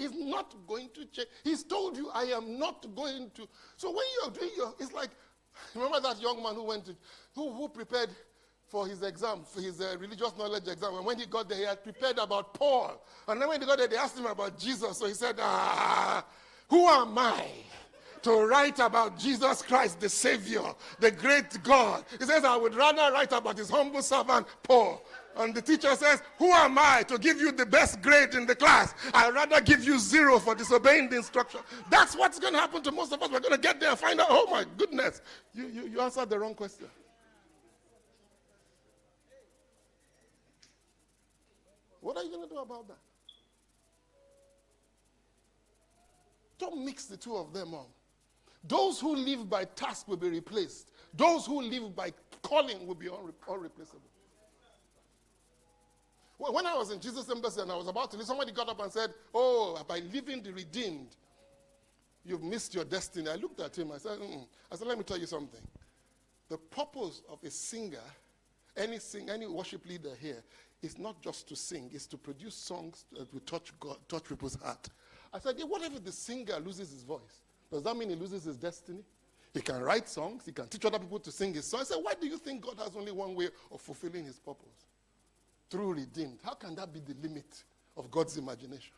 He's not going to change. He's told you, I am not going to. So when you're doing it's like, remember that young man who prepared for his exam, for his religious knowledge exam. And when he got there, he had prepared about Paul. And then when he got there, they asked him about Jesus. So he said, who am I to write about Jesus Christ, the Savior, the great God? He says, I would rather write about his humble servant, Paul. And the teacher says, who am I to give you the best grade in the class? I'd rather give you 0 for disobeying the instruction. That's what's going to happen to most of us. We're going to get there and find out, oh my goodness, you answered the wrong question. What are you going to do about that? Don't mix the two of them up. Those who live by task will be replaced. Those who live by calling will be unreplaceable. When I was in Jesus' Embassy and I was about to leave, somebody got up and said, oh, by living the redeemed, you've missed your destiny. I looked at him. I said, let me tell you something. The purpose of a singer, any worship leader here, is not just to sing. It's to produce songs that will touch people's heart. I said, what if the singer loses his voice? Does that mean he loses his destiny? He can write songs. He can teach other people to sing his songs. I said, why do you think God has only one way of fulfilling his purpose? Through redeemed. How can that be the limit of God's imagination?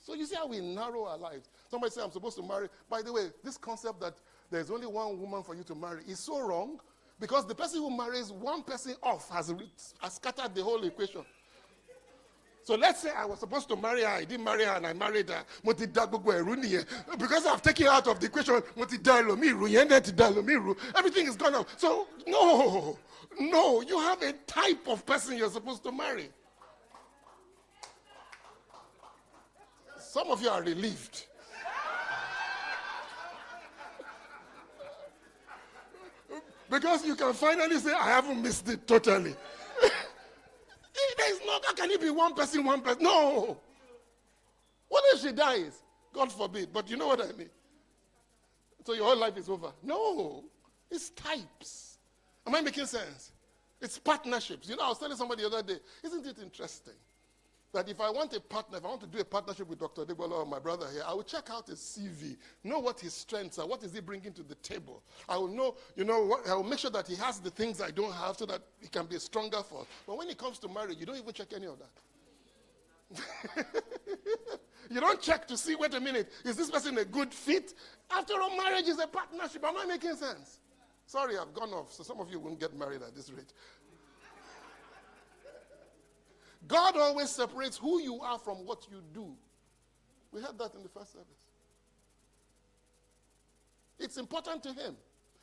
So you see how we narrow our lives. Somebody say, I'm supposed to marry. By the way, this concept that there's only one woman for you to marry is so wrong, because the person who marries one person off has scattered the whole equation. So let's say I was supposed to marry her, I didn't marry her, and I married her. Because I've taken her out of the equation, everything is gone up. So, no, you have a type of person you're supposed to marry. Some of you are relieved. Because you can finally say, I haven't missed it totally. There's no, how can it be one person? No. What if she dies? God forbid. But you know what I mean. So your whole life is over. No. It's types. Am I making sense? It's partnerships. I was telling somebody the other day, isn't it interesting that if I want to do a partnership with Dr. Debola or my brother here, I will check out his CV, know what his strengths are, what is he bringing to the table. I will know, I will make sure that he has the things I don't have so that he can be a stronger force. But when it comes to marriage, you don't even check any of that. You don't check to see, wait a minute, is this person a good fit? After all, marriage is a partnership. Am I making sense? Sorry, I've gone off, so some of you won't get married at this rate. God always separates who you are from what you do. We heard that in the first service. It's important to him.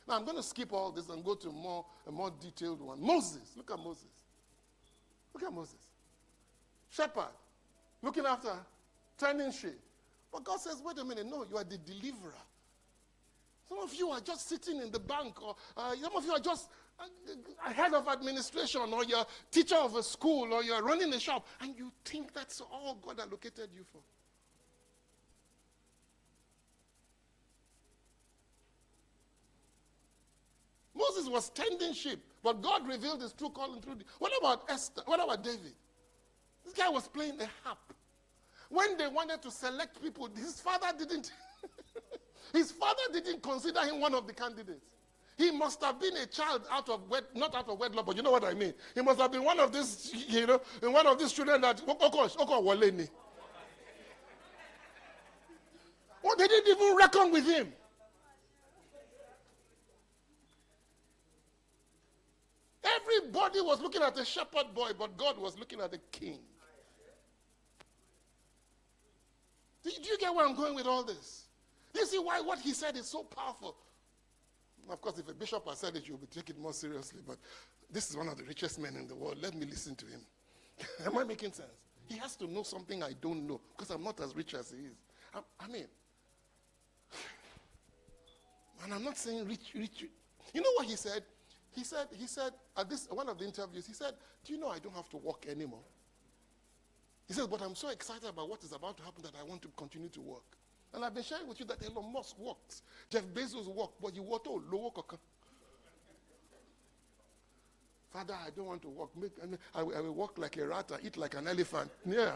Now I'm going to skip all this and go to a more detailed one. Moses. Look at Moses. Look at Moses. Shepherd. Looking after, tending sheep. But God says, wait a minute, no, you are the deliverer. Some of you are just sitting in the bank, or some of you are just a head of administration, or you're teacher of a school, or you're running a shop, and you think that's all God allocated you for. Moses was tending sheep, but God revealed his true calling through. What about Esther? What about David? This guy was playing a harp. When they wanted to select people, his father didn't consider him one of the candidates. He must have been a child not out of wedlock, but you know what I mean. He must have been one of these, one of these children that they didn't even reckon with him. Everybody was looking at a shepherd boy, but God was looking at a king. Do you get where I'm going with all this? Do you see why what he said is so powerful? Of course, if a bishop has said it, you'll be taken more seriously, but this is one of the richest men in the world. Let me listen to him. Am I making sense? He has to know something I don't know, because I'm not as rich as he is. And I'm not saying rich. You know what he said? He said at one of the interviews, he said, do you know I don't have to work anymore? He said, but I'm so excited about what is about to happen that I want to continue to work. And I've been sharing with you that Elon Musk works. Jeff Bezos works, but you want to low work. Father, I don't want to walk. I will walk like a rat and eat like an elephant. Yeah.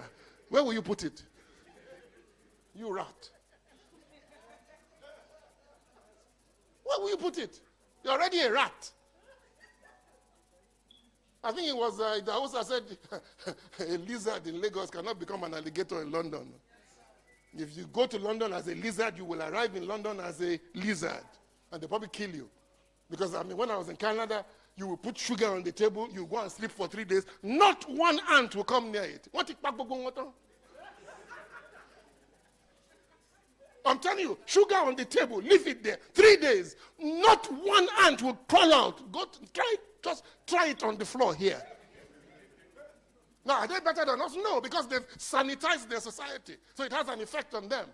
Where will you put it? You rat. Where will you put it? You're already a rat. I think it was, the host said, a lizard in Lagos cannot become an alligator in London. If you go to London as a lizard, you will arrive in London as a lizard. And they'll probably kill you. Because, when I was in Canada, you will put sugar on the table, you go and sleep for 3 days. Not one ant will come near it. I'm telling you, sugar on the table, leave it there. 3 days. Not one ant will crawl out. Just try it on the floor here. Now, are they better than us? No, because they've sanitized their society. So it has an effect on them.